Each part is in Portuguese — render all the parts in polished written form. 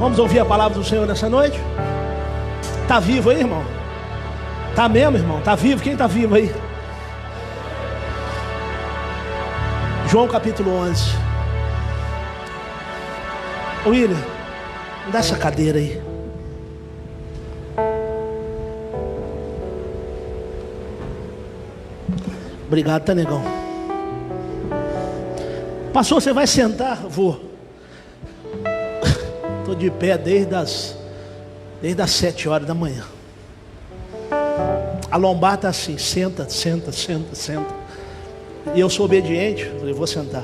Vamos ouvir a palavra do Senhor nessa noite? Está vivo aí, irmão? Está mesmo, irmão? Está vivo? Quem está vivo aí? João capítulo 11. William, me dá essa cadeira aí. Obrigado, tá, negão? Pastor, você vai sentar? Vou. Estou de pé desde as 7 horas da manhã. A lombar está assim, senta. E eu sou obediente, falei, vou sentar.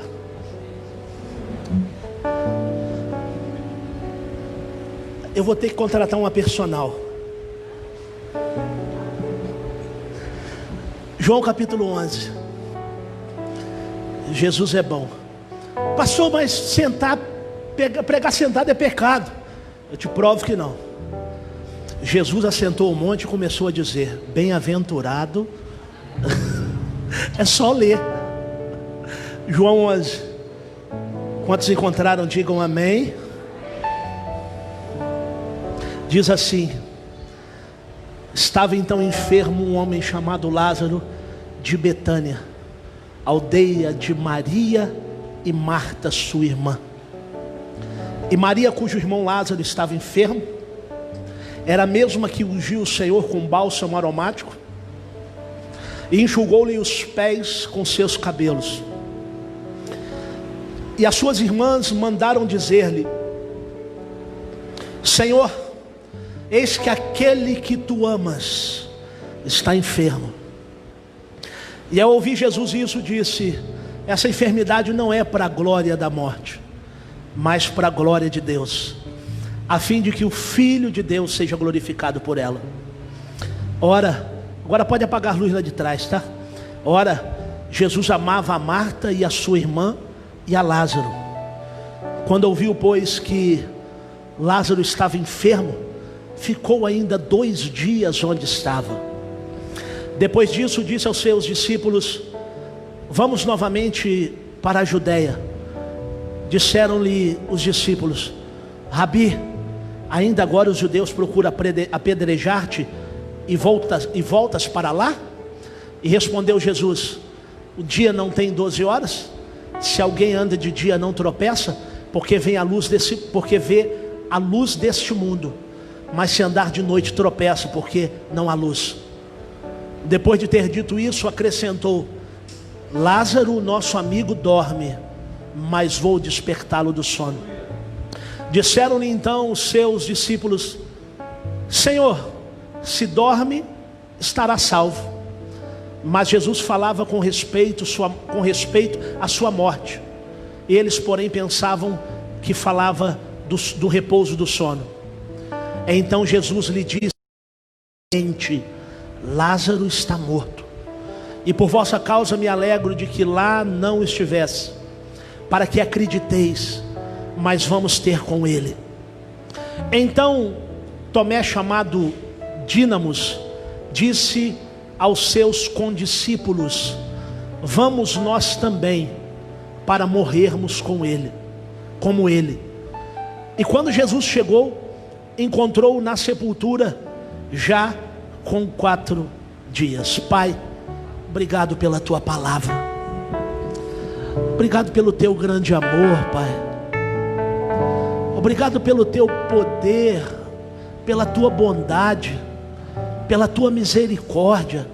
Eu vou ter que contratar uma personal. João capítulo 11. Jesus é bom. Pastor, mas pregar sentado é pecado. Eu te provo que não. Jesus assentou o monte e começou a dizer: bem-aventurado. É só ler. João 11. Quantos encontraram, digam amém. Diz assim: estava então enfermo um homem chamado Lázaro, de Betânia, aldeia de Maria e Marta, sua irmã. E Maria, cujo irmão Lázaro estava enfermo, era a mesma que ungiu o Senhor com bálsamo aromático e enxugou-lhe os pés com seus cabelos. E as suas irmãs mandaram dizer-lhe: Senhor, eis que aquele que tu amas está enfermo. E ao ouvir Jesus isso, disse: essa enfermidade não é para a glória da morte, mas para a glória de Deus, a fim de que o Filho de Deus seja glorificado por ela. Ora, agora pode apagar a luz lá de trás, tá? Ora, Jesus amava a Marta e a sua irmã e a Lázaro. Quando ouviu, pois, que Lázaro estava enfermo, ficou ainda 2 dias onde estava. Depois disso, disse aos seus discípulos: vamos novamente para a Judeia. Disseram-lhe os discípulos: Rabi, ainda agora os judeus procuram apedrejar-te e voltas para lá? E respondeu Jesus: o dia não tem 12 horas? Se alguém anda de dia não tropeça, porque vê a luz deste mundo. Mas se andar de noite tropeça, porque não há luz. Depois de ter dito isso, acrescentou: Lázaro, nosso amigo, dorme, mas vou despertá-lo do sono. Disseram-lhe então os seus discípulos: Senhor, se dorme, estará salvo. Mas Jesus falava com respeito à sua morte. Eles, porém, pensavam que falava do repouso do sono. Então Jesus lhe disse: Lázaro está morto, e por vossa causa me alegro de que lá não estivesse, para que acrediteis, mas vamos ter com ele. Então Tomé, chamado Dínamos, disse aos seus condiscípulos: vamos nós também, para morrermos com ele, como ele. E quando Jesus chegou, encontrou-o na sepultura, já com 4 dias. Pai, obrigado pela tua palavra. Obrigado pelo teu grande amor, Pai. Obrigado pelo teu poder, pela tua bondade, pela tua misericórdia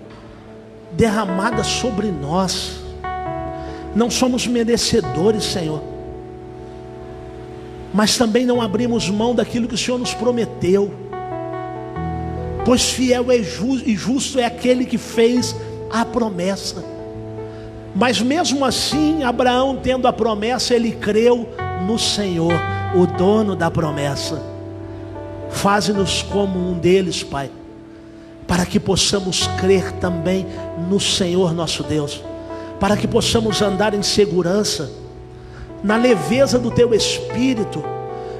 derramada sobre nós. Não somos merecedores, Senhor, mas também não abrimos mão daquilo que o Senhor nos prometeu, pois fiel e justo é aquele que fez a promessa. Mas mesmo assim, Abraão, tendo a promessa, ele creu no Senhor, o dono da promessa. Faze-nos como um deles, Pai, para que possamos crer também no Senhor nosso Deus, para que possamos andar em segurança, na leveza do Teu Espírito,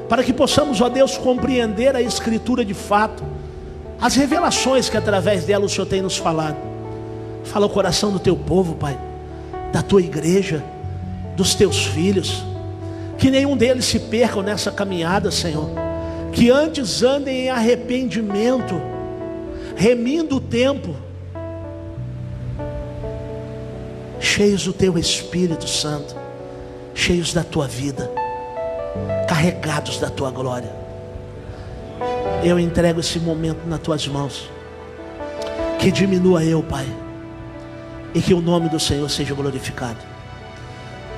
para que possamos, ó Deus, compreender a Escritura de fato, as revelações que através dela o Senhor tem nos falado. Fala o coração do Teu povo, Pai, da Tua igreja, dos Teus filhos, que nenhum deles se percam nessa caminhada, Senhor, que antes andem em arrependimento, remindo o tempo, cheios do teu Espírito Santo, cheios da tua vida, carregados da tua glória. Eu entrego esse momento nas tuas mãos. Que diminua eu, Pai, e que o nome do Senhor seja glorificado.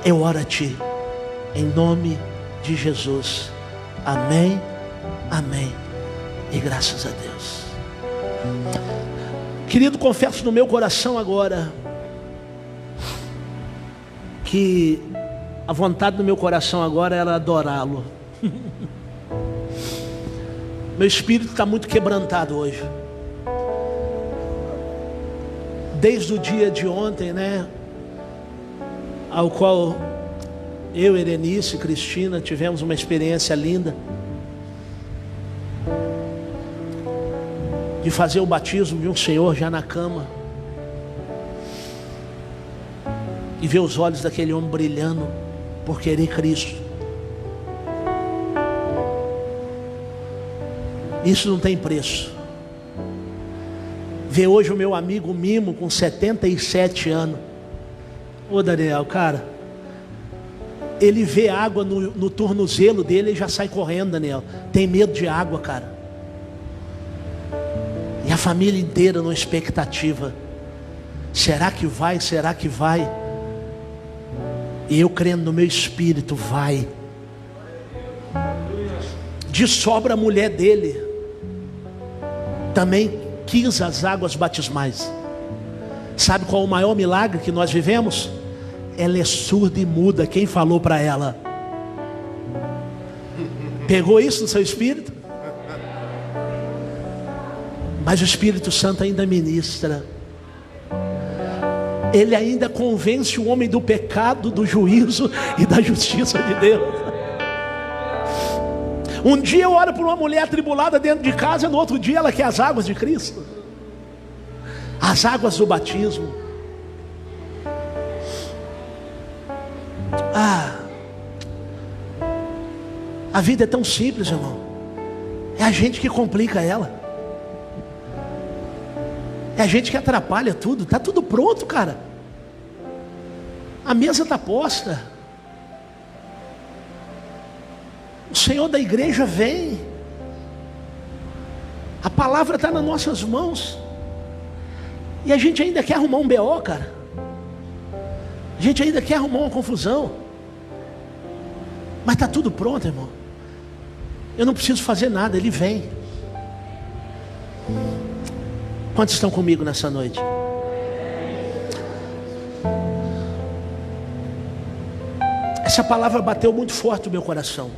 Eu oro a Ti, em nome de Jesus. Amém, amém e graças a Deus. Querido, confesso no meu coração agora que a vontade do meu coração agora era adorá-lo. Meu espírito está muito quebrantado hoje. Desde o dia de ontem, né, ao qual eu, Erenice e Cristina tivemos uma experiência linda de fazer o batismo de um senhor já na cama e ver os olhos daquele homem brilhando por querer Cristo. Isso não tem preço. Ver hoje o meu amigo Mimo com 77 anos. Ô Daniel, cara, ele vê água no tornozelo dele e já sai correndo, Daniel. Tem medo de água, cara. E a família inteira numa expectativa. Será que vai? Será que vai? E eu crendo no meu espírito, vai. De sobra a mulher dele também quis as águas batismais. Sabe qual é o maior milagre que nós vivemos? Ela é surda e muda. Quem falou para ela? Pegou isso no seu espírito? Mas o Espírito Santo ainda ministra. Ele ainda convence o homem do pecado, do juízo e da justiça de Deus. Um dia eu oro por uma mulher atribulada dentro de casa, no outro dia ela quer as águas de Cristo, as águas do batismo. A vida é tão simples, irmão. É a gente que complica ela. É a gente que atrapalha tudo. Está tudo pronto, cara. A mesa está posta. O Senhor da igreja vem. A palavra está nas nossas mãos. E a gente ainda quer arrumar um BO, cara. A gente ainda quer arrumar uma confusão. Mas está tudo pronto, irmão. Eu não preciso fazer nada, Ele vem. Quantos estão comigo nessa noite? Essa palavra bateu muito forte no meu coração.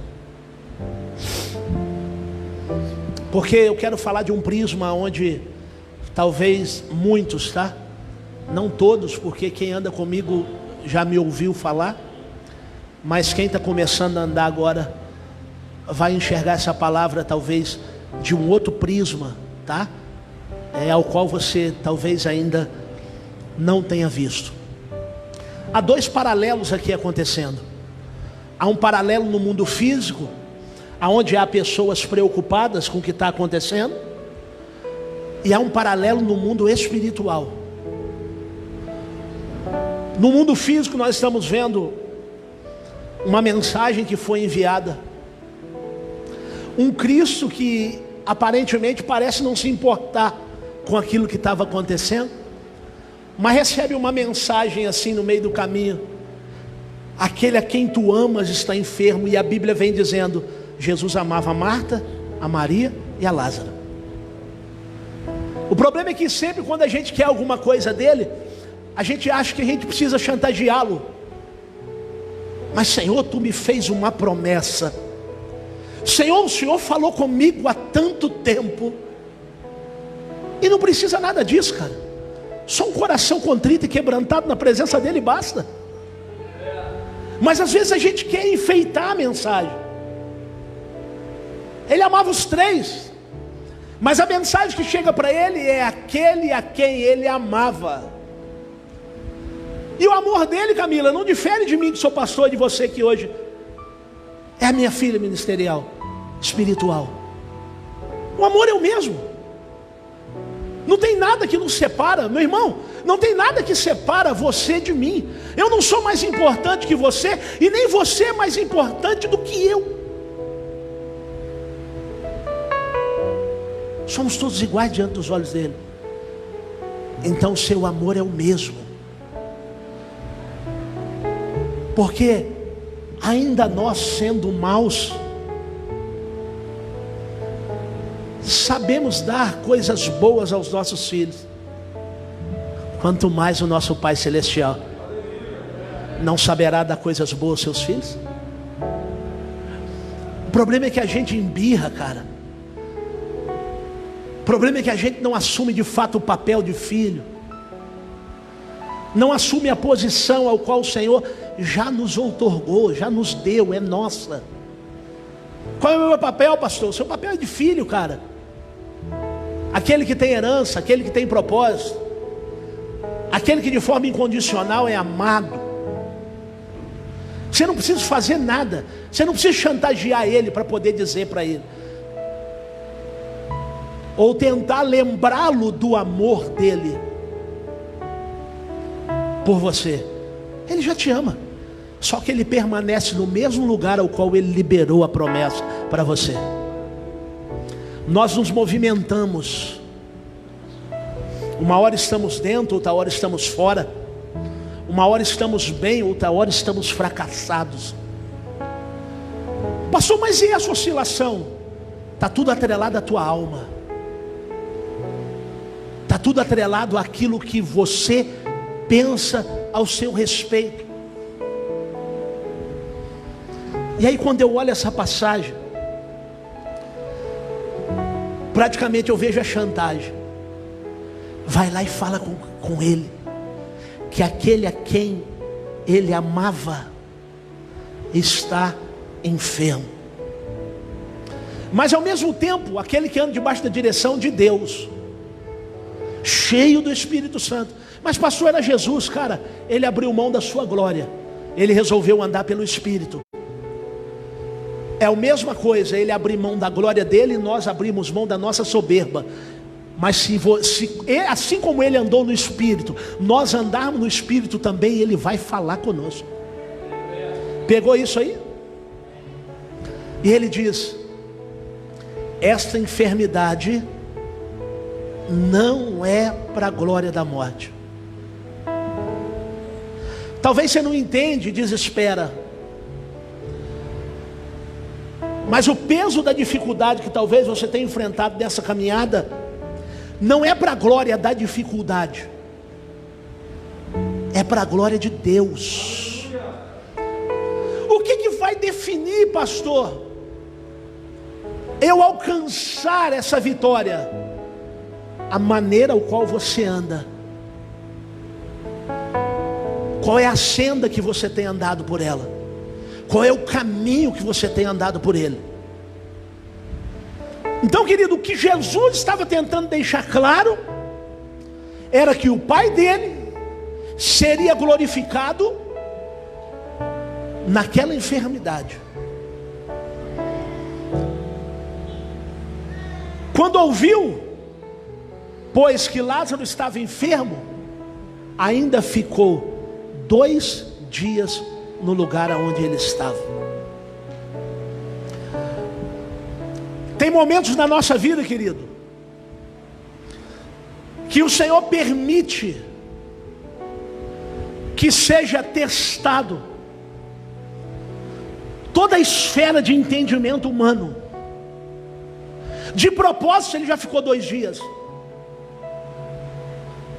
Porque eu quero falar de um prisma onde talvez muitos, tá? Não todos, porque quem anda comigo já me ouviu falar. Mas quem está começando a andar agora vai enxergar essa palavra talvez de um outro prisma, tá? Ao qual você talvez ainda não tenha visto. Há dois paralelos aqui acontecendo. Há um paralelo no mundo físico, aonde há pessoas preocupadas com o que está acontecendo, e há um paralelo no mundo espiritual. No mundo físico nós estamos vendo uma mensagem que foi enviada, um Cristo que aparentemente parece não se importar com aquilo que estava acontecendo, mas recebe uma mensagem assim no meio do caminho: aquele a quem tu amas está enfermo. E a Bíblia vem dizendo: Jesus amava a Marta, a Maria e a Lázaro. O problema é que sempre quando a gente quer alguma coisa dele, a gente acha que a gente precisa chantageá-lo. Mas Senhor, tu me fez uma promessa. Senhor, o Senhor falou comigo há tanto tempo. E não precisa nada disso, cara. Só um coração contrito e quebrantado na presença dele basta. Mas às vezes a gente quer enfeitar a mensagem. Ele amava os três, mas a mensagem que chega para ele é aquele a quem ele amava. E o amor dele, Camila, não difere de mim que sou pastor, de você que hoje é a minha filha ministerial, espiritual. O amor é o mesmo. Não tem nada que nos separa, meu irmão. Não tem nada que separa você de mim. Eu não sou mais importante que você, e nem você é mais importante do que eu. Somos todos iguais diante dos olhos dele. Então seu amor é o mesmo. Porque ainda nós sendo maus, sabemos dar coisas boas aos nossos filhos. Quanto mais o nosso Pai Celestial não saberá dar coisas boas aos seus filhos? O problema é que a gente embirra, cara. O problema é que a gente não assume de fato o papel de filho. Não assume a posição ao qual o Senhor já nos outorgou, já nos deu, é nossa. Qual é o meu papel, pastor? O seu papel é de filho, cara. Aquele que tem herança, aquele que tem propósito, aquele que de forma incondicional é amado. Você não precisa fazer nada. Você não precisa chantagear ele para poder dizer para ele, ou tentar lembrá-lo do amor dele por você. Ele já te ama. Só que ele permanece no mesmo lugar ao qual ele liberou a promessa para você. Nós nos movimentamos. Uma hora estamos dentro, outra hora estamos fora. Uma hora estamos bem, outra hora estamos fracassados. Pastor, mas e essa oscilação? Está tudo atrelado à tua alma. Está tudo atrelado àquilo que você pensa ao seu respeito. E aí quando eu olho essa passagem, praticamente eu vejo a chantagem. Vai lá e fala com ele, que aquele a quem ele amava está enfermo. Mas ao mesmo tempo, aquele que anda debaixo da direção de Deus, cheio do Espírito Santo. Mas pastor, era Jesus, cara. Ele abriu mão da sua glória. Ele resolveu andar pelo Espírito. É a mesma coisa, ele abrir mão da glória dele e nós abrimos mão da nossa soberba. Mas assim como ele andou no Espírito, nós andarmos no Espírito também, ele vai falar conosco. Pegou isso aí? E ele diz: esta enfermidade não é para a glória da morte. Talvez você não entende e desespera, mas o peso da dificuldade que talvez você tenha enfrentado nessa caminhada não é para a glória da dificuldade, é para a glória de Deus. O que vai definir, pastor, eu alcançar essa vitória? A maneira ao qual você anda. Qual é a senda que você tem andado por ela? Qual é o caminho que você tem andado por ele? Então, querido, o que Jesus estava tentando deixar claro era que o Pai dele seria glorificado naquela enfermidade. Quando ouviu, pois que Lázaro estava enfermo, ainda ficou 2 dias no lugar onde ele estava. Tem momentos na nossa vida, querido, que o Senhor permite que seja testado toda a esfera de entendimento humano. De propósito ele já ficou 2 dias.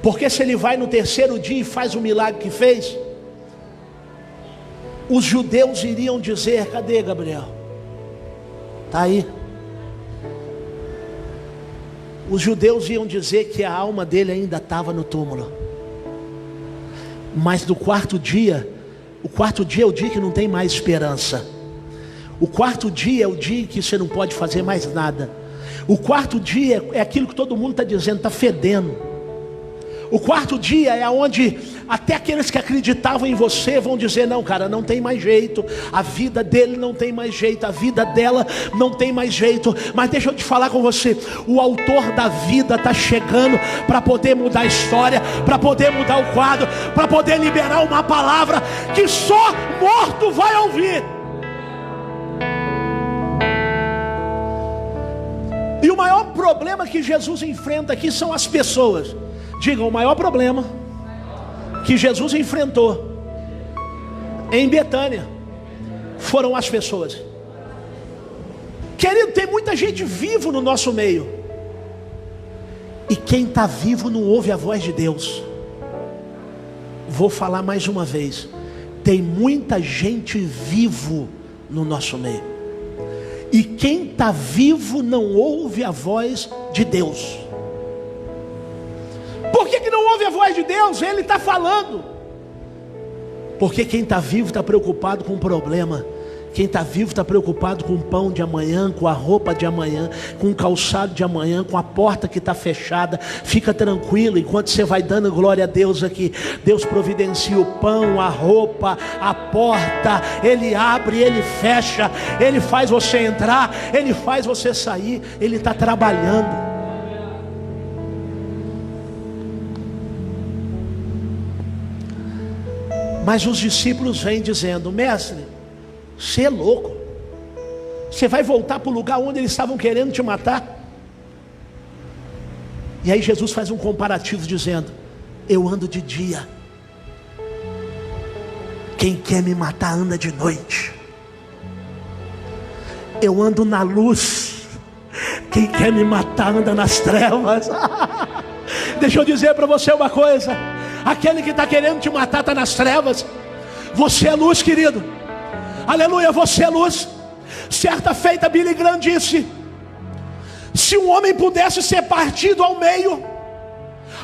Porque se ele vai no 3º dia e faz o milagre que fez, os judeus iriam dizer: cadê Gabriel? Está aí. Os judeus iam dizer que a alma dele ainda estava no túmulo. Mas no 4º dia, o 4º dia é o dia que não tem mais esperança. O 4º dia é o dia que você não pode fazer mais nada. O 4º dia é aquilo que todo mundo está dizendo, está fedendo. O 4º dia é onde até aqueles que acreditavam em você vão dizer: não, cara, não tem mais jeito, a vida dele não tem mais jeito, a vida dela não tem mais jeito. Mas deixa eu te falar com você, o autor da vida está chegando para poder mudar a história, para poder mudar o quadro, para poder liberar uma palavra que só morto vai ouvir. E o maior problema que Jesus enfrenta aqui são as pessoas. Digam, o maior problema que Jesus enfrentou em Betânia foram as pessoas. Querido, tem muita gente viva no nosso meio, e quem está vivo não ouve a voz de Deus. Vou falar mais uma vez, tem muita gente vivo no nosso meio, e quem está vivo não ouve a voz de Deus. Por que não ouve a voz de Deus? Ele está falando. Porque quem está vivo está preocupado com o problema. Quem está vivo está preocupado com o pão de amanhã, com a roupa de amanhã, com o calçado de amanhã, com a porta que está fechada. Fica tranquilo, enquanto você vai dando glória a Deus aqui, Deus providencia o pão, a roupa, a porta. Ele abre, Ele fecha, Ele faz você entrar, Ele faz você sair. Ele está trabalhando. Mas os discípulos vêm dizendo: mestre, você é louco, você vai voltar para o lugar onde eles estavam querendo te matar? E aí Jesus faz um comparativo dizendo: eu ando de dia, quem quer me matar anda de noite. Eu ando na luz, quem quer me matar anda nas trevas. Deixa eu dizer para você uma coisa: aquele que está querendo te matar está nas trevas. Você é luz, querido. Aleluia, você é luz. Certa feita Billy Graham disse: se um homem pudesse ser partido ao meio,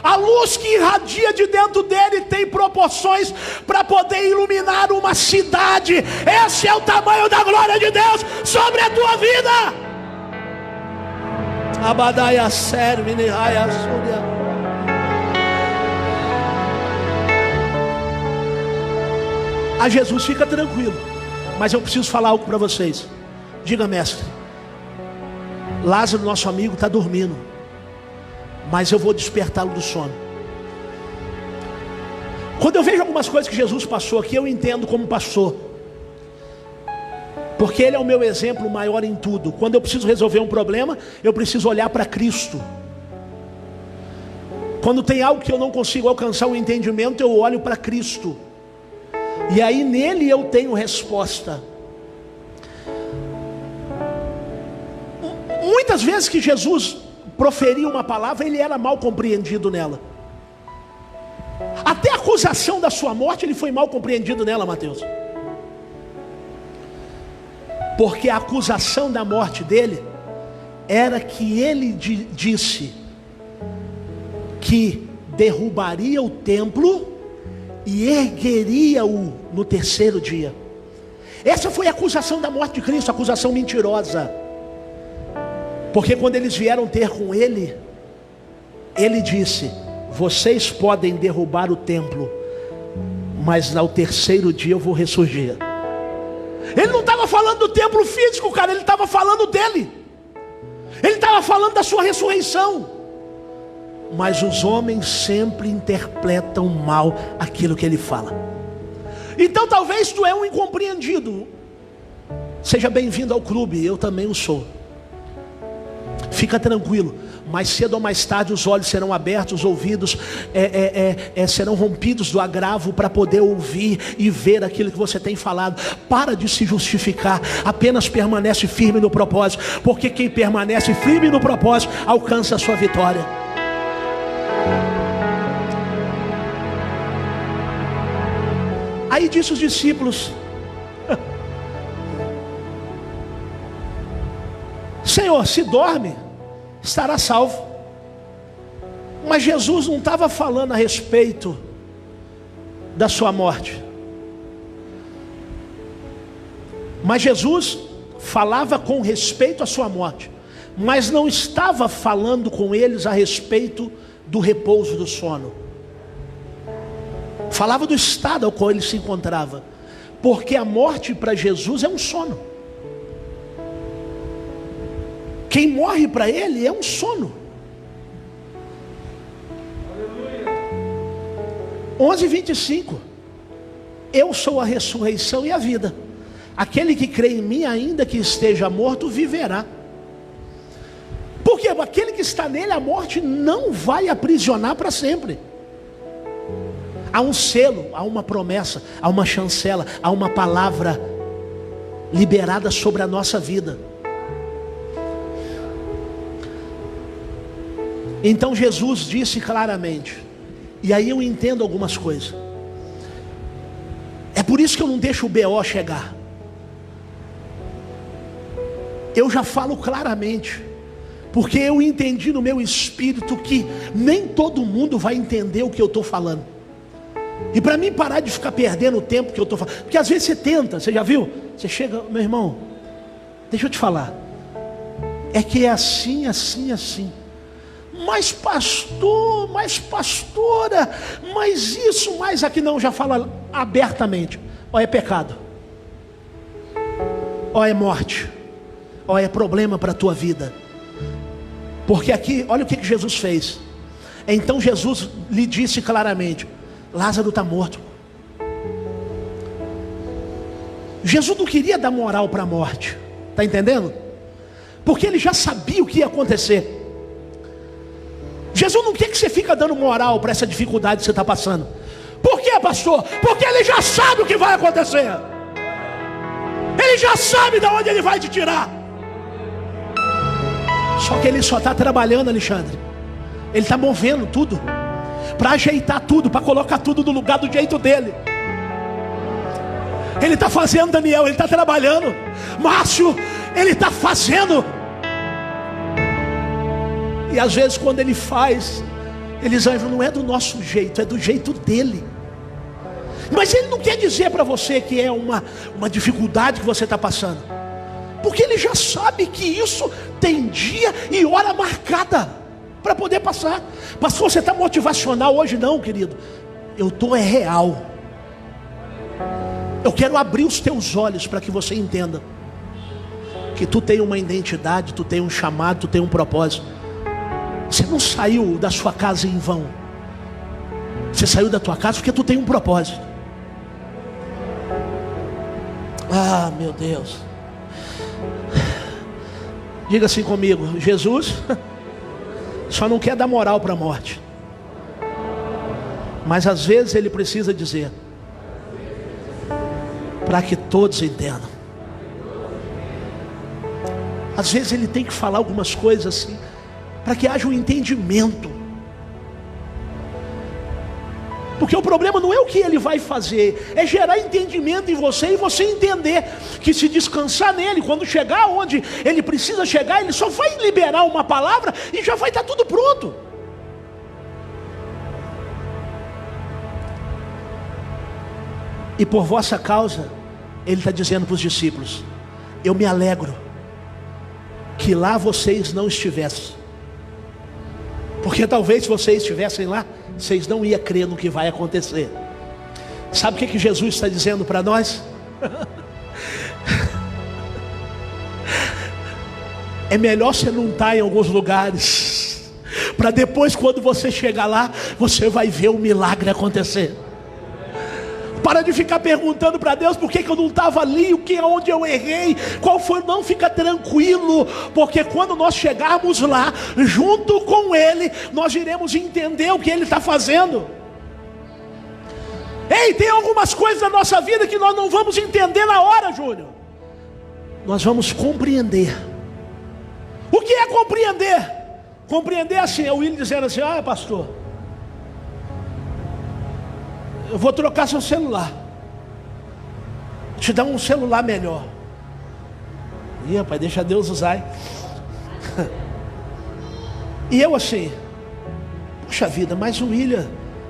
a luz que irradia de dentro dele tem proporções para poder iluminar uma cidade. Esse é o tamanho da glória de Deus sobre a tua vida. Abadaia serve nihaya surya. A Jesus, fica tranquilo, mas eu preciso falar algo para vocês. Diga, mestre, Lázaro, nosso amigo, está dormindo, mas eu vou despertá-lo do sono. Quando eu vejo algumas coisas que Jesus passou aqui, eu entendo como passou, porque Ele é o meu exemplo maior em tudo. Quando eu preciso resolver um problema, eu preciso olhar para Cristo. Quando tem algo que eu não consigo alcançar o entendimento, eu olho para Cristo, e aí nele eu tenho resposta. Muitas vezes que Jesus proferia uma palavra, ele era mal compreendido nela. Até a acusação da sua morte, ele foi mal compreendido nela, Mateus. Porque a acusação da morte dele era que ele disse que derrubaria o templo e ergueria-o no terceiro dia. Essa foi a acusação da morte de Cristo, acusação mentirosa. Porque quando eles vieram ter com ele, ele disse: vocês podem derrubar o templo, mas ao terceiro dia eu vou ressurgir. Ele não estava falando do templo físico, cara, ele estava falando dele. Ele estava falando da sua ressurreição. Mas os homens sempre interpretam mal aquilo que ele fala. Então talvez tu é um incompreendido. Seja bem-vindo ao clube, eu também o sou. Fica tranquilo, mais cedo ou mais tarde os olhos serão abertos, os ouvidos serão rompidos do agravo para poder ouvir e ver aquilo que você tem falado. Para de se justificar, apenas permanece firme no propósito, porque quem permanece firme no propósito alcança a sua vitória. Aí disse os discípulos: Senhor, se dorme, estará salvo. Mas Jesus não estava falando a respeito da sua morte. Mas Jesus falava com respeito à sua morte, mas não estava falando com eles a respeito do repouso do sono. Falava do estado ao qual ele se encontrava. Porque a morte para Jesus é um sono. Quem morre para ele é um sono. 11:25. Eu sou a ressurreição e a vida. Aquele que crê em mim, ainda que esteja morto, viverá. Porque aquele que está nele, a morte não vai aprisionar para sempre. Há um selo, há uma promessa, há uma chancela, há uma palavra liberada sobre a nossa vida. Então Jesus disse claramente, e aí eu entendo algumas coisas. É por isso que eu não deixo o BO chegar. Eu já falo claramente, porque eu entendi no meu espírito que nem todo mundo vai entender o que eu estou falando. E para mim parar de ficar perdendo o tempo que eu estou falando, porque às vezes você tenta, você já viu? Você chega, meu irmão, deixa eu te falar, é que é assim, assim, assim. Mas pastor, mas pastora, mas isso, mas aqui não, já fala abertamente. Ó, é pecado, ó, é morte, ó, é problema para a tua vida. Porque aqui, olha o que Jesus fez. Então Jesus lhe disse claramente, Lázaro está morto. Jesus não queria dar moral para a morte, está entendendo? Porque ele já sabia o que ia acontecer. Jesus não quer que você fique dando moral para essa dificuldade que você está passando. Por quê, pastor? Porque ele já sabe o que vai acontecer. Ele já sabe de onde ele vai te tirar. Só que ele só está trabalhando, Alexandre. Ele está movendo tudo para ajeitar tudo, para colocar tudo no lugar do jeito dele. Ele está fazendo, Daniel, ele está trabalhando. Márcio, ele está fazendo. E às vezes quando ele faz, eles acham, não é do nosso jeito, é do jeito dele. Mas ele não quer dizer para você que é uma dificuldade que você está passando, porque ele já sabe que isso tem dia e hora marcada para poder passar. Pastor, você está motivacional hoje? Não, querido, eu estou real. Eu quero abrir os teus olhos para que você entenda que tu tem uma identidade, tu tem um chamado, tu tem um propósito. Você não saiu da sua casa em vão. Você saiu da tua casa porque tu tem um propósito. Ah, meu Deus. Diga assim comigo, Jesus só não quer dar moral para a morte, mas às vezes ele precisa dizer, para que todos entendam. Às vezes ele tem que falar algumas coisas assim, para que haja um entendimento. Porque o problema não é o que ele vai fazer, é gerar entendimento em você e você entender que se descansar nele, quando chegar onde ele precisa chegar, ele só vai liberar uma palavra e já vai estar tudo pronto. E por vossa causa, ele está dizendo para os discípulos, eu me alegro que lá vocês não estivessem. Porque talvez se vocês estivessem lá, vocês não iam crer no que vai acontecer. Sabe o que Jesus está dizendo para nós? É melhor você não estar em alguns lugares, para depois quando você chegar lá, você vai ver o milagre acontecer. Para de ficar perguntando para Deus por que eu não estava ali, onde eu errei, qual foi. Não, fica tranquilo, porque quando nós chegarmos lá, junto com Ele, nós iremos entender o que Ele está fazendo. Ei, tem algumas coisas na nossa vida que nós não vamos entender na hora, Júnior. Nós vamos compreender. O que é compreender? Compreender assim, é o William dizendo assim, ah, pastor, eu vou trocar seu celular, vou te dar um celular melhor. Ih, rapaz, deixa Deus usar, hein? E eu assim, poxa vida, mas o William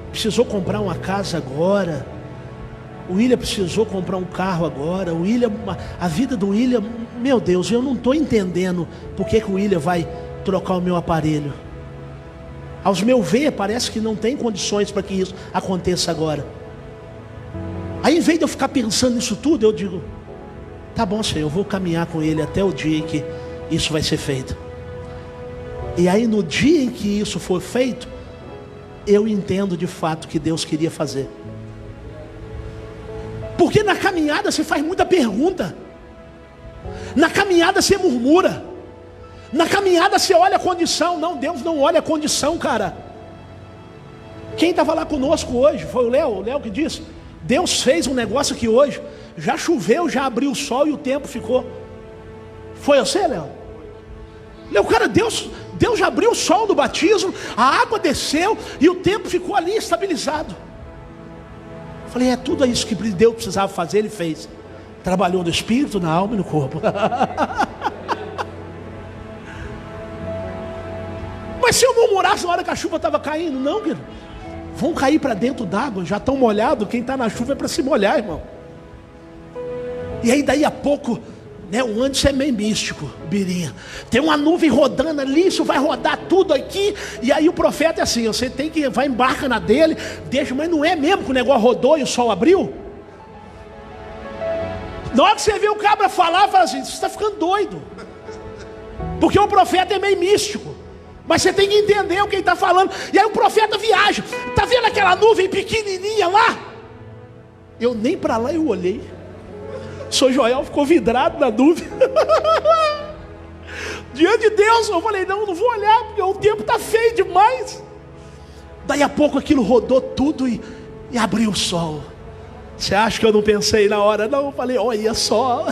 precisou comprar uma casa agora, o William precisou comprar um carro agora, o William, a vida do William, meu Deus, eu não estou entendendo por que o William vai trocar o meu aparelho. Aos meu ver, parece que não tem condições para que isso aconteça agora. Aí, em vez de eu ficar pensando nisso tudo, eu digo: tá bom, Senhor, eu vou caminhar com Ele até o dia em que isso vai ser feito. E aí, no dia em que isso for feito, eu entendo de fato o que Deus queria fazer. Porque na caminhada você faz muita pergunta, na caminhada você murmura, na caminhada você olha a condição. Não, Deus não olha a condição, cara. Quem estava lá conosco hoje foi o Léo que disse: Deus fez um negócio aqui hoje, já choveu, já abriu o sol e o tempo ficou. Foi você, Léo? Léo, cara, Deus já abriu o sol do batismo, a água desceu e o tempo ficou ali estabilizado. Falei: é tudo isso que Deus precisava fazer, Ele fez. Trabalhou no espírito, na alma e no corpo. Mas se eu murmurasse na hora que a chuva estava caindo, não, querido. Vão cair para dentro d'água, já estão molhados. Quem está na chuva é para se molhar, irmão. E aí daí a pouco, né, o antes é meio místico, Birinha. Tem uma nuvem rodando ali, isso vai rodar tudo aqui. E aí o profeta é assim: você tem que, vai embarca na dele, deixa, mas não é mesmo que o negócio rodou e o sol abriu? Na hora que você vê o cabra falar, fala assim: você está ficando doido. Porque o profeta é meio místico, mas você tem que entender o que ele está falando. E aí o profeta viaja, está vendo aquela nuvem pequenininha lá? Eu nem para lá eu olhei. Sou Joel ficou vidrado na nuvem. Diante de Deus eu falei: não vou olhar, porque o tempo está feio demais. Daí a pouco aquilo rodou tudo e abriu o sol. Você acha que eu não pensei na hora? Não, eu falei: olha só.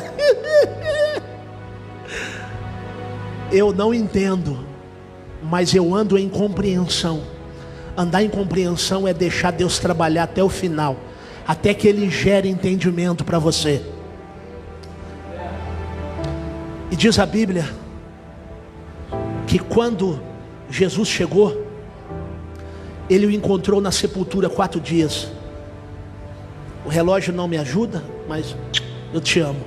Eu não entendo, mas eu ando em compreensão. Andar em compreensão é deixar Deus trabalhar até o final, até que Ele gere entendimento para você. E diz a Bíblia que quando Jesus chegou, Ele o encontrou na sepultura 4 dias. O relógio não me ajuda, mas eu te amo.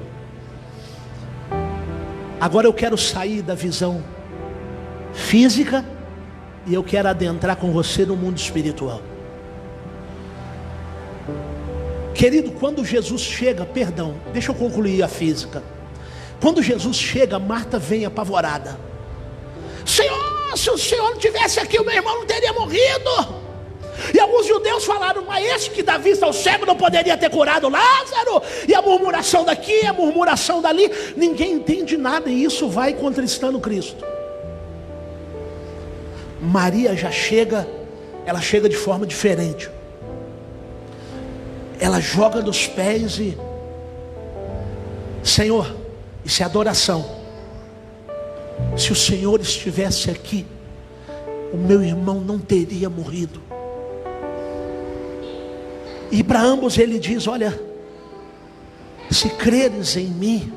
Agora eu quero sair da visão física e eu quero adentrar com você no mundo espiritual. Querido, quando Jesus chega, deixa eu concluir a física. Quando Jesus chega, Marta vem apavorada: Senhor, se o Senhor não tivesse aqui, o meu irmão não teria morrido. E alguns judeus falaram: mas esse que dá vista ao cego não poderia ter curado Lázaro? E a murmuração daqui, a murmuração dali. Ninguém entende nada, e isso vai contristando Cristo. Maria já chega, ela chega de forma diferente. Ela joga nos pés e: Senhor, isso é adoração. Se o Senhor estivesse aqui, o meu irmão não teria morrido. E para ambos ele diz: olha, se creres em mim,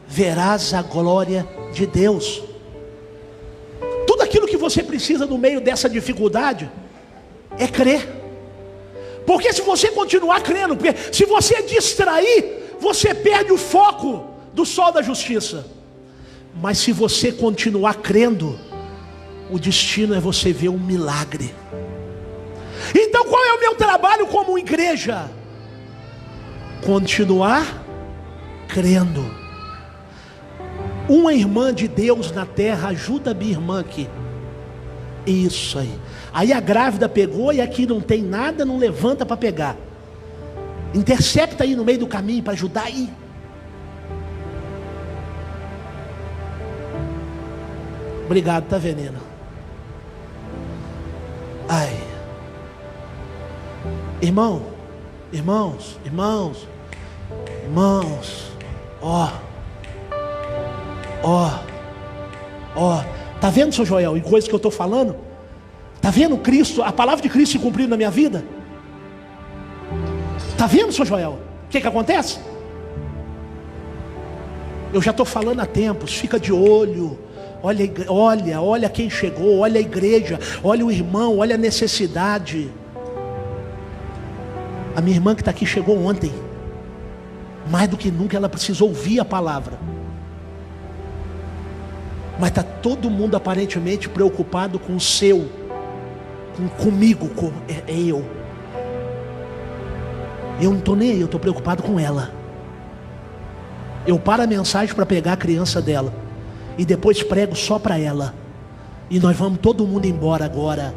verás a glória de Deus. Tudo aquilo que você precisa no meio dessa dificuldade é crer. Porque se você continuar crendo, se você distrair, você perde o foco do sol da justiça. Mas se você continuar crendo, o destino é você ver um milagre. Então qual é o meu trabalho como igreja? Continuar crendo. Uma irmã de Deus na terra ajuda a minha irmã aqui. Isso aí. Aí a grávida pegou e aqui não tem nada, não levanta para pegar. Intercepta aí no meio do caminho para ajudar aí. Obrigado, tá, veneno? Ai. Irmãos, tá vendo, seu Joel, em coisas que eu estou falando? Tá vendo Cristo, a palavra de Cristo se cumprindo na minha vida? Tá vendo, seu Joel, o que acontece? Eu já estou falando há tempos, fica de olho. Olha quem chegou, olha a igreja, olha o irmão, olha a necessidade. A minha irmã que está aqui chegou ontem. Mais do que nunca ela precisa ouvir a palavra. Mas está todo mundo aparentemente preocupado com o seu, comigo, é eu. Eu não estou nem aí, eu estou preocupado com ela. Eu paro a mensagem para pegar a criança dela e depois prego só para ela. E nós vamos todo mundo embora agora.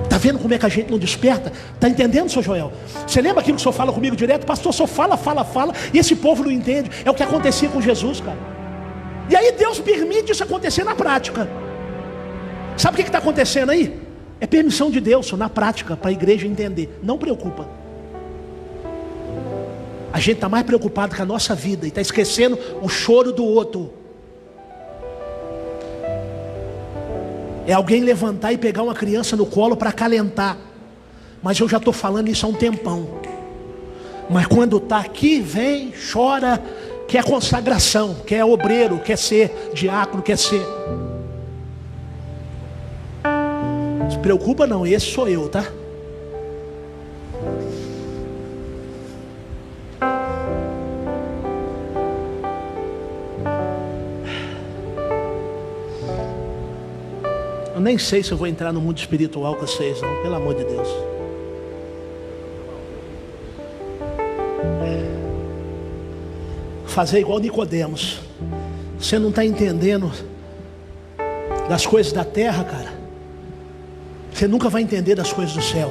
Está vendo como é que a gente não desperta? Está entendendo, seu Joel? Você lembra aquilo que o senhor fala comigo direto? Pastor, o senhor fala, e esse povo não entende. É o que acontecia com Jesus, cara. E aí Deus permite isso acontecer na prática. Sabe o que está acontecendo aí? É permissão de Deus, na prática, para a igreja entender. Não preocupa. A gente está mais preocupado com a nossa vida e está esquecendo o choro do outro. É alguém levantar e pegar uma criança no colo para acalentar. Mas eu já estou falando isso há um tempão. Mas quando está aqui, vem, chora, quer consagração, quer obreiro, quer ser diácono, quer ser. Não se preocupa não, esse sou eu, tá? Eu nem sei se eu vou entrar no mundo espiritual com vocês, não, pelo amor de Deus. Fazer igual Nicodemos. Você não está entendendo das coisas da terra, cara. Você nunca vai entender das coisas do céu.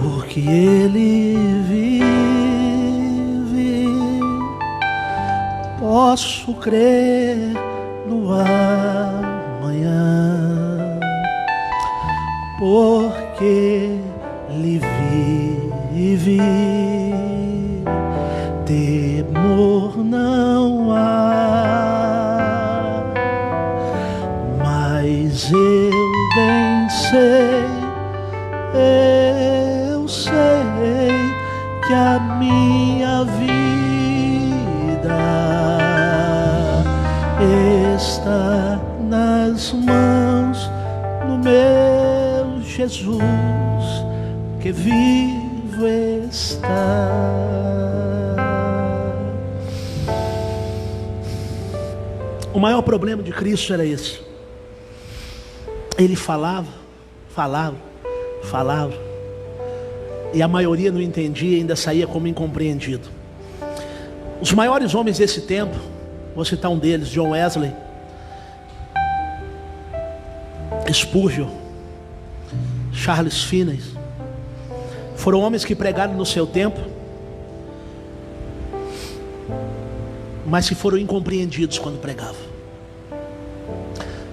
Porque Ele vive, posso crer no amanhã. Porque Ele vive, temor não há. Mas eu bem sei, eu sei que a minha vida está nas mãos do meu Jesus, que vivo está. O maior problema de Cristo era esse. Ele falava, e a maioria não entendia e ainda saía como incompreendido. Os maiores homens desse tempo, vou citar um deles, John Wesley, Spurgeon, Charles Finney, foram homens que pregaram no seu tempo, mas que foram incompreendidos quando pregavam.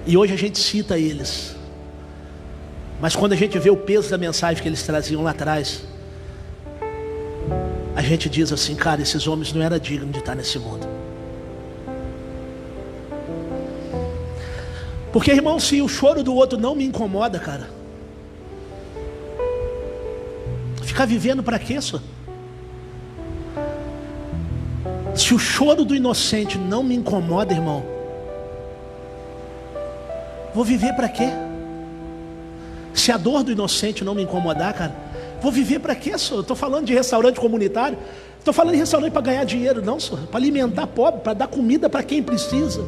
E hoje a gente cita eles, mas quando a gente vê o peso da mensagem que eles traziam lá atrás, a gente diz assim, cara, esses homens não eram dignos de estar nesse mundo. Porque, irmão, se o choro do outro não me incomoda, cara, ficar vivendo para quê, só? Se o choro do inocente não me incomoda, irmão, vou viver para quê? Se a dor do inocente não me incomodar, cara, vou viver para quê, senhor? Estou falando de restaurante comunitário, estou falando de restaurante para ganhar dinheiro, não, senhor, para alimentar pobre, para dar comida para quem precisa.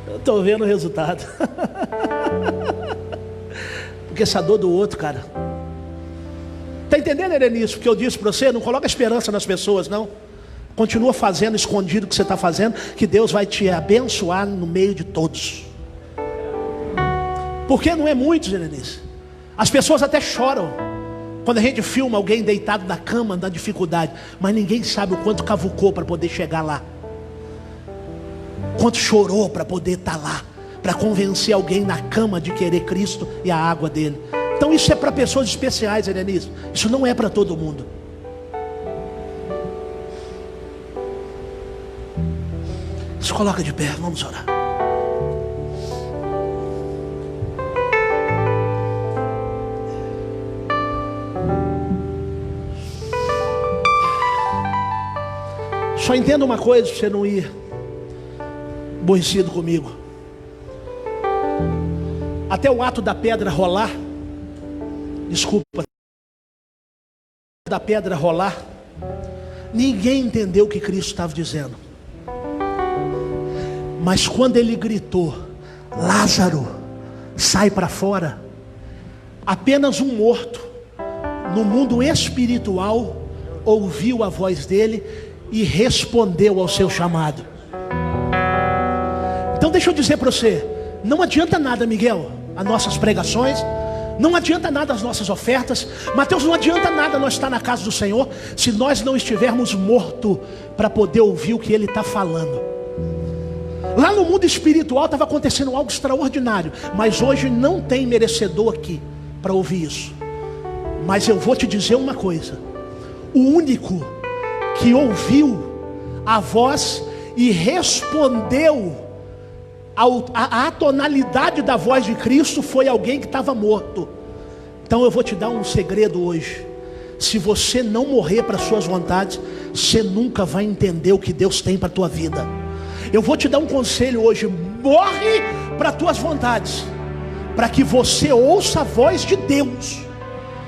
Eu estou vendo o resultado. Porque essa dor do outro, cara, está entendendo, Erenício, porque eu disse para você, não coloca esperança nas pessoas, não. Continua fazendo escondido o que você está fazendo, que Deus vai te abençoar no meio de todos. Porque não é muito, Erenício. As pessoas até choram quando a gente filma alguém deitado na cama, na dificuldade, mas ninguém sabe o quanto cavucou para poder chegar lá, quanto chorou para poder estar lá, para convencer alguém na cama de querer Cristo e a água dele. Então isso é para pessoas especiais, Erenício. Isso não é para todo mundo. Se coloca de pé, vamos orar. Só entenda uma coisa para você não ir aborrecido comigo. Até o ato da pedra rolar, Desculpa. Da pedra rolar, ninguém entendeu o que Cristo estava dizendo. Mas quando ele gritou, Lázaro, sai para fora, apenas um morto, no mundo espiritual, ouviu a voz dele e respondeu ao seu chamado. Então deixa eu dizer para você, não adianta nada, Miguel, as nossas pregações, não adianta nada as nossas ofertas, Mateus, não adianta nada nós estar na casa do Senhor, se nós não estivermos mortos para poder ouvir o que Ele está falando. Lá no mundo espiritual estava acontecendo algo extraordinário, mas hoje não tem merecedor aqui para ouvir isso. Mas eu vou te dizer uma coisa, o único que ouviu a voz e respondeu a tonalidade da voz de Cristo foi alguém que estava morto. Então eu vou te dar um segredo hoje. Se você não morrer para as suas vontades, você nunca vai entender o que Deus tem para a tua vida. Eu vou te dar um conselho hoje: morre para as tuas vontades, para que você ouça a voz de Deus,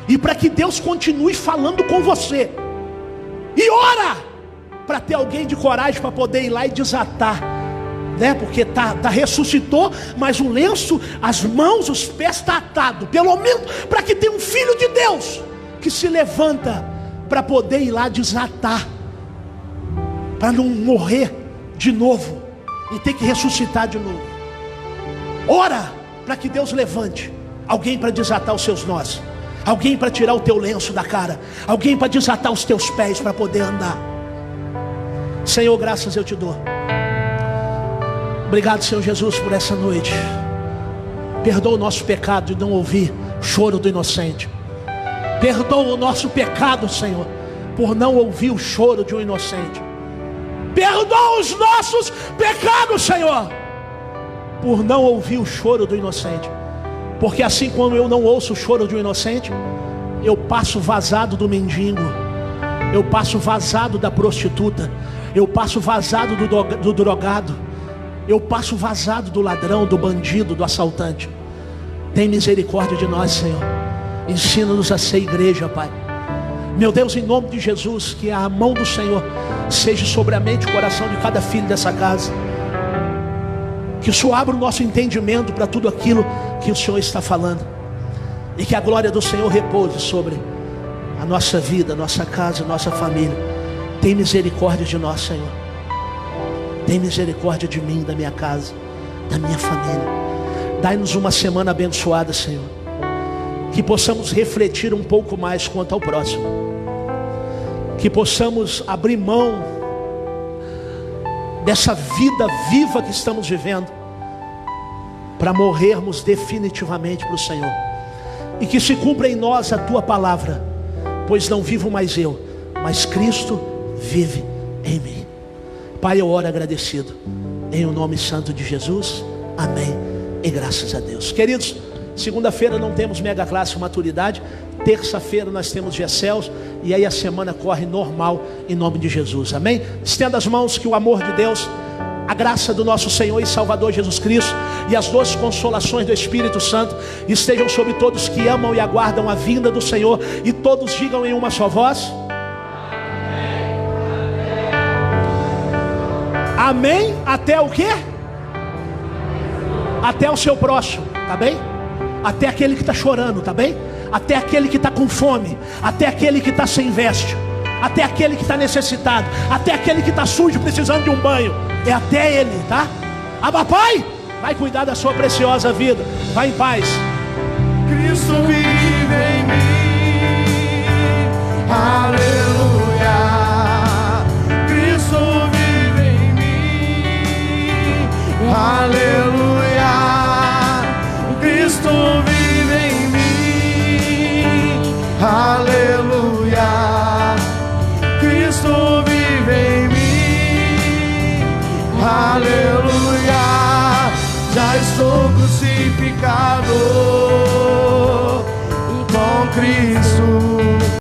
e para que Deus continue falando com você. E ora para ter alguém de coragem para poder ir lá e desatar, né? Porque ressuscitou, mas o lenço, as mãos, os pés está atado. Pelo menos para que tenha um filho de Deus que se levanta para poder ir lá desatar, para não morrer de novo e ter que ressuscitar de novo. Ora para que Deus levante alguém para desatar os seus nós, alguém para tirar o teu lenço da cara, alguém para desatar os teus pés para poder andar. Senhor, graças eu te dou. Obrigado, Senhor Jesus, por essa noite. Perdoa o nosso pecado de não ouvir o choro do inocente. Perdoa o nosso pecado, Senhor, por não ouvir o choro de um inocente. Perdoa os nossos pecados, Senhor, por não ouvir o choro do inocente. Porque assim como eu não ouço o choro de um inocente, eu passo vazado do mendigo, eu passo vazado da prostituta, eu passo vazado do drogado, eu passo vazado do ladrão, do bandido, do assaltante. Tem misericórdia de nós, Senhor. Ensina-nos a ser igreja, Pai. Meu Deus, em nome de Jesus, que a mão do Senhor seja sobre a mente e o coração de cada filho dessa casa. Que o Senhor abra o nosso entendimento para tudo aquilo que o Senhor está falando. E que a glória do Senhor repouse sobre a nossa vida, a nossa casa, a nossa família. Tem misericórdia de nós, Senhor. Tem misericórdia de mim, da minha casa, da minha família. Dai-nos uma semana abençoada, Senhor. Que possamos refletir um pouco mais quanto ao próximo. Que possamos abrir mão dessa vida viva que estamos vivendo, para morrermos definitivamente para o Senhor. E que se cumpra em nós a tua palavra. Pois não vivo mais eu, mas Cristo vive em mim. Pai, eu oro agradecido, em o nome santo de Jesus, amém, e graças a Deus. Queridos, segunda-feira não temos mega classe maturidade, terça-feira nós temos GECELS, e aí a semana corre normal, em nome de Jesus, amém? Estenda as mãos, que o amor de Deus, a graça do nosso Senhor e Salvador Jesus Cristo, e as doces consolações do Espírito Santo, estejam sobre todos que amam e aguardam a vinda do Senhor, e todos digam em uma só voz, amém, até o quê? Até o seu próximo, tá bem? Até aquele que está chorando, tá bem? Até aquele que está com fome, até aquele que está sem veste, até aquele que está necessitado, até aquele que está sujo, precisando de um banho. É até ele, tá? Abba, Pai, vai cuidar da sua preciosa vida. Vai em paz. Cristo vive em mim, aleluia. Cristo vive em mim, aleluia. Cristo vive em mim, aleluia. Cristo vive em mim, aleluia. Já estou crucificado com Cristo.